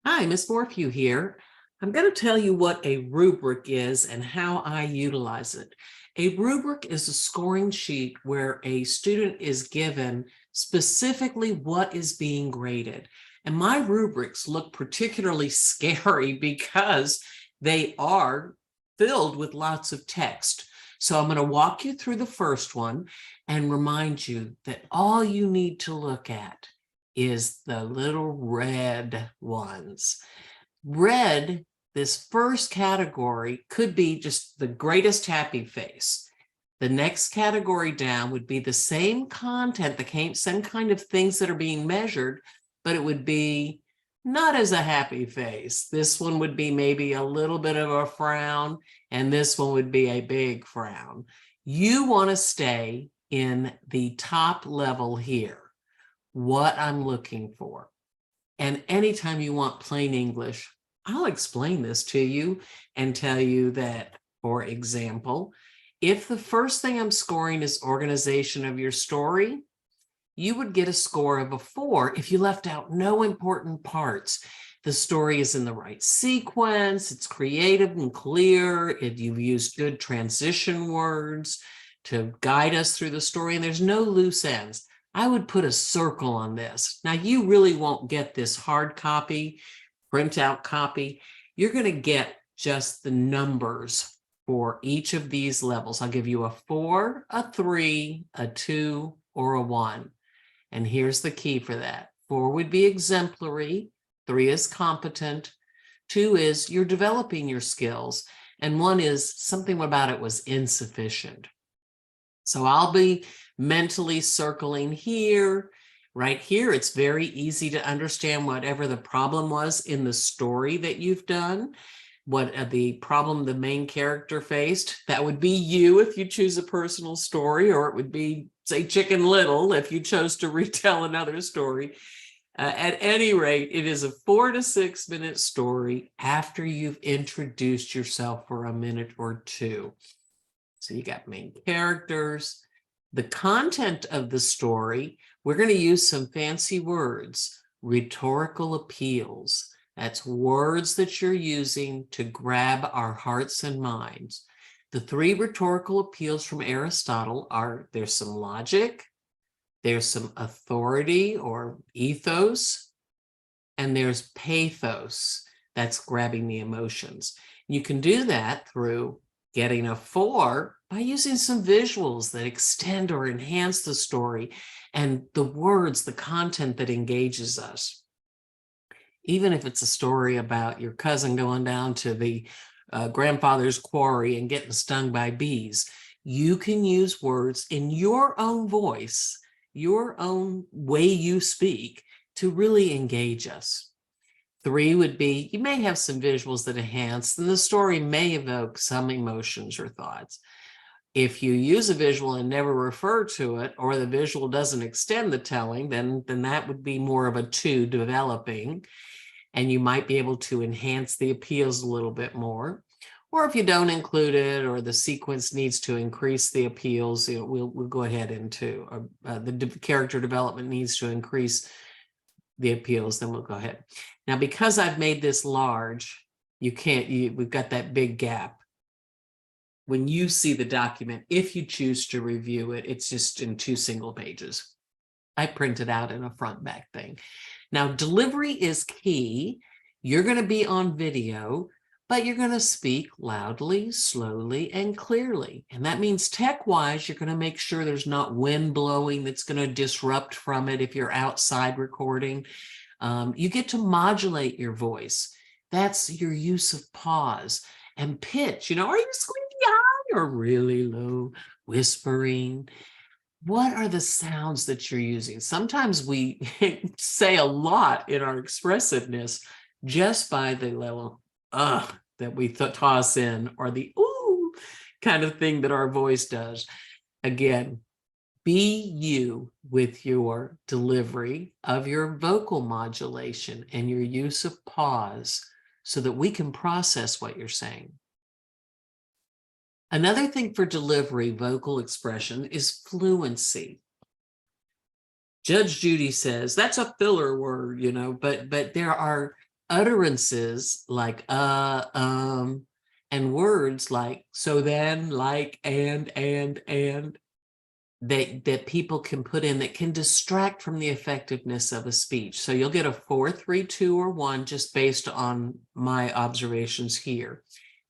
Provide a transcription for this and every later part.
Hi, Miss Morphew here. I'm going to tell you what a rubric is and how I utilize it. A rubric is a scoring sheet where a student is given specifically what is being graded. And my rubrics look particularly scary because they are filled with lots of text. So I'm going to walk you through the first one and remind you that all you need to look at is the little red ones. Red, this first category could be just the greatest happy face. The next category down would be the same content, the same kind of things that are being measured, but it would be not as a happy face. This one would be maybe a little bit of a frown, and this one would be a big frown. You want to stay in the top level here, what I'm looking for. And anytime you want plain English, I'll explain this to you and tell you that, for example, if the first thing I'm scoring is organization of your story, you would get a score of a 4 if you left out no important parts. The story is in the right sequence, it's creative and clear, you've used good transition words to guide us through the story, and there's no loose ends. I would put a circle on this. Now, you really won't get this hard copy, printout copy. You're going to get just the numbers for each of these levels. I'll give you a 4, a 3, a 2, or a 1. And here's the key for that. 4 would be exemplary, 3 is competent, 2 is you're developing your skills, and 1 is something about it was insufficient. So I'll be mentally circling here. Right here, it's very easy to understand whatever the problem was in the story that you've done, what the problem the main character faced. That would be you if you choose a personal story, or it would be, say, Chicken Little if you chose to retell another story. At any rate, it is a 4 to 6 minute story after you've introduced yourself for a minute or two. So you got main characters, the content of the story. We're going to use some fancy words, rhetorical appeals. That's words that you're using to grab our hearts and minds. The 3 rhetorical appeals from Aristotle are, there's some logic, there's some authority or ethos, and there's pathos. That's grabbing the emotions. You can do that through getting a 4 by using some visuals that extend or enhance the story and the words, the content that engages us. Even if it's a story about your cousin going down to the grandfather's quarry and getting stung by bees, you can use words in your own voice, your own way you speak, to really engage us. 3 would be, you may have some visuals that enhance, and the story may evoke some emotions or thoughts. If you use a visual and never refer to it, or the visual doesn't extend the telling, then that would be more of a 2, developing, and you might be able to enhance the appeals a little bit more. Or if you don't include it, or the sequence needs to increase the appeals, we'll go ahead into the character development needs to increase the appeals, then we'll go ahead. Now, because I've made this large, we've got that big gap. When you see the document, if you choose to review it, it's just in 2 single pages. I print it out in a front back thing. Now, delivery is key. You're going to be on video, but you're going to speak loudly, slowly, and clearly. And that means tech-wise, you're going to make sure there's not wind blowing that's going to disrupt from it if you're outside recording. You get to modulate your voice. That's your use of pause and pitch. Are you squeaky high or really low, whispering? What are the sounds that you're using? Sometimes we say a lot in our expressiveness just by the level that we toss in, or the ooh kind of thing that our voice does. Again, be you with your delivery of your vocal modulation and your use of pause so that we can process what you're saying. Another thing for delivery, vocal expression, is fluency. Judge Judy says that's a filler word, but there are utterances like and words like so then, like, and that people can put in that can distract from the effectiveness of a speech. So you'll get a 4, 3, 2, or 1 just based on my observations here.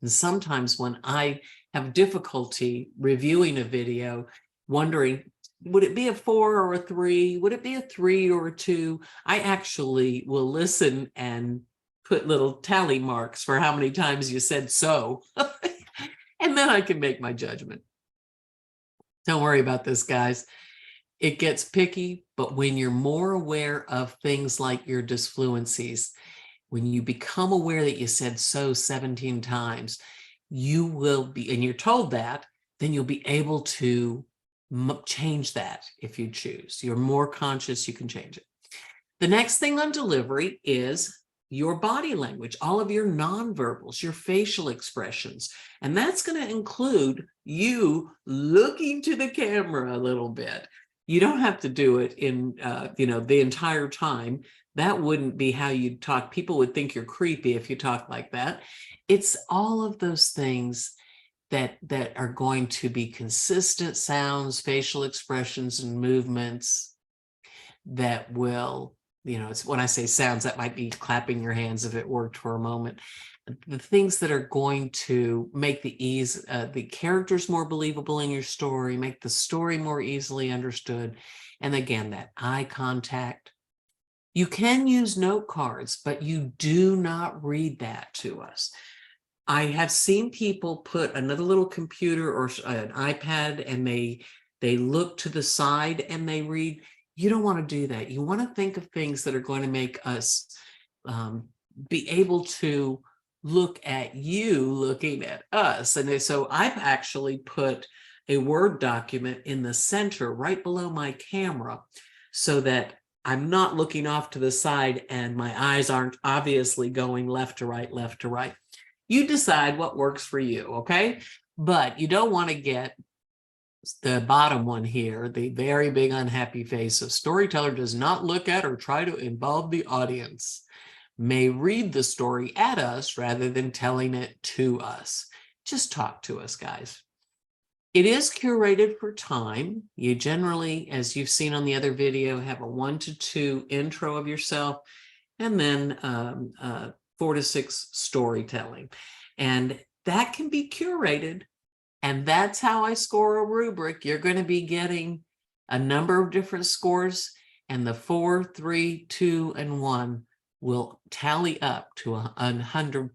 And sometimes when I have difficulty reviewing a video, wondering, would it be a 4 or a 3? Would it be a 3 or a 2? I actually will listen and put little tally marks for how many times you said so. And then I can make my judgment. Don't worry about this, guys. It gets picky, but when you're more aware of things like your disfluencies, when you become aware that you said so 17 times, you will be, and you're told that, then you'll be able to change that if you choose. You're more conscious, you can change it. The next thing on delivery is your body language, all of your nonverbals, your facial expressions. And that's going to include you looking to the camera a little bit. You don't have to do it in, the entire time. That wouldn't be how you talk. People would think you're creepy if you talk like that. It's all of those things that are going to be consistent sounds, facial expressions, and movements that will, it's when I say sounds, that might be clapping your hands if it worked for a moment. The things that are going to make the characters more believable in your story, make the story more easily understood. And again, that eye contact. You can use note cards, but you do not read that to us. I have seen people put another little computer or an iPad and they look to the side and they read. You don't want to do that. You want to think of things that are going to make us be able to look at you looking at us. And so I've actually put a Word document in the center right below my camera so that I'm not looking off to the side and my eyes aren't obviously going left to right, left to right. You decide what works for you, okay? But you don't want to get the bottom one here, the very big unhappy face of storyteller does not look at or try to involve the audience, may read the story at us rather than telling it to us. Just talk to us, guys. It is curated for time. You generally, as you've seen on the other video, have a 1 to 2 intro of yourself, and then 4 to 6 storytelling. And that can be curated. And that's how I score a rubric. You're going to be getting a number of different scores, and the 4, 3, 2, and 1 will tally up to 100%.